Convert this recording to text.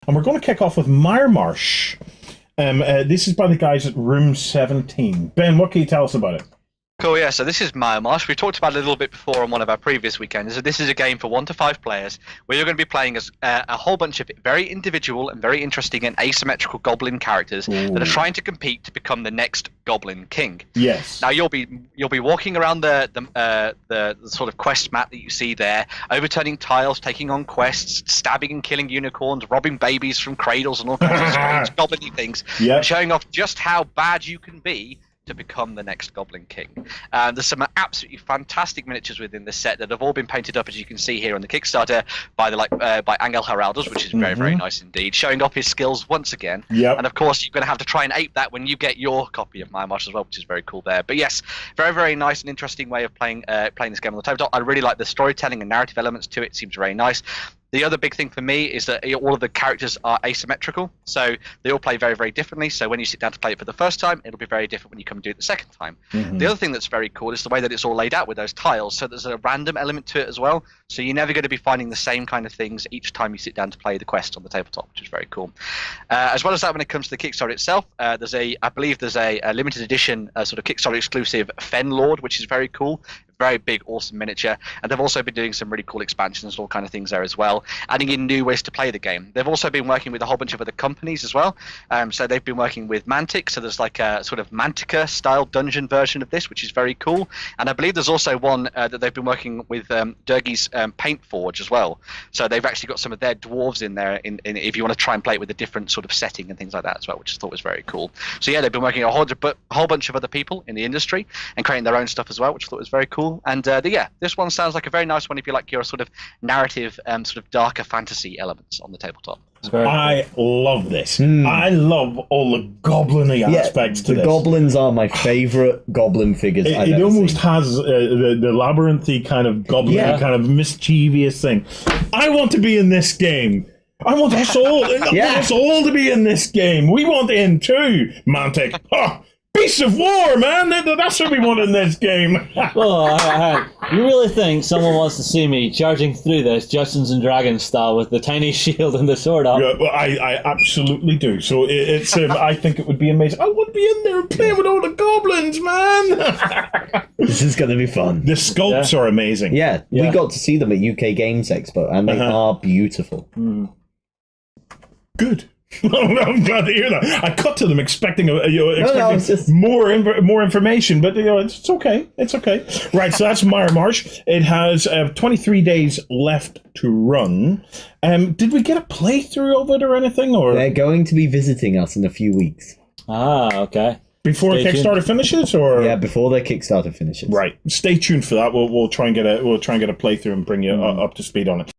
and we're going to kick off with Miremarsh. This is by the guys at Room 17. Ben, what can you tell us about it? Cool, yeah, so this is Miremarsh. We talked about it a little bit before on one of our previous weekends. So this is a game for 1 to 5 players where you're going to be playing as a whole bunch of very individual and very interesting and asymmetrical goblin characters that are trying to compete to become the next Goblin King. Yes. Now you'll be walking around the sort of quest map that you see there, overturning tiles, taking on quests, stabbing and killing unicorns, robbing babies from cradles and all kinds of strange goblin-y things, and showing off just how bad you can be to become the next Goblin King. There's some absolutely fantastic miniatures within this set that have all been painted up, as you can see here on the Kickstarter, by Angel Heraldos, which is very, very nice indeed, showing off his skills once again. Yep. And of course, you're going to have to try and ape that when you get your copy of Miremarsh as well, which is very cool there. But yes, very, very nice and interesting way of playing this game on the tabletop. I really like the storytelling and narrative elements to it. It seems very nice. The other big thing for me is that all of the characters are asymmetrical, so they all play very, very differently. So when you sit down to play it for the first time, it'll be very different when you come and do it the second time. The other thing that's very cool is the way that it's all laid out with those tiles. So there's a random element to it as well. So you're never going to be finding the same kind of things each time you sit down to play the quest on the tabletop, which is very cool. As well as that, when it comes to the Kickstarter itself, I believe there's a limited edition sort of Kickstarter exclusive Fen Lord, which is very cool. Very big, awesome miniature, and they've also been doing some really cool expansions and all kind of things there as well, adding in new ways to play the game. They've also been working with a whole bunch of other companies as well. So they've been working with Mantic, so there's like a sort of Mantica style dungeon version of this, which is very cool. And I believe there's also one that they've been working with Durgi's Paint Forge as well. So they've actually got some of their dwarves in there if you want to try and play it with a different sort of setting and things like that as well, which I thought was very cool. So yeah, they've been working with a whole bunch of other people in the industry and creating their own stuff as well, which I thought was very cool. And yeah, this one sounds like a very nice one if you like your sort of narrative, sort of darker fantasy elements on the tabletop. I love this. I love all the goblin-y aspects to this. The goblins are my favourite goblin figures I've ever almost seen. has the labyrinthy kind of goblin, kind of mischievous thing. I want to be in this game. I want us all, us all to be in this game. We want in too, Mantic. Beasts of War, man! That's what we want in this game. Well, you really think someone wants to see me charging through this Dungeons and Dragons style with the tiny shield and the sword up? Yeah, well, I absolutely do. So it's I think it would be amazing. I would be in there playing with all the goblins, man. This is going to be fun. The sculpts are amazing. Yeah, we got to see them at UK Games Expo, and they are beautiful. Good. I'm glad to hear that. I cut to them expecting just... more information, but it's okay. It's okay. Right, so that's Miremarsh. It has 23 days left to run. Did we get a playthrough of it or anything? Or they're going to be visiting us in a few weeks. Ah, okay. Before Kickstarter finishes, or before their Kickstarter finishes. Right. Stay tuned for that. We'll try and get a playthrough and bring you up to speed on it.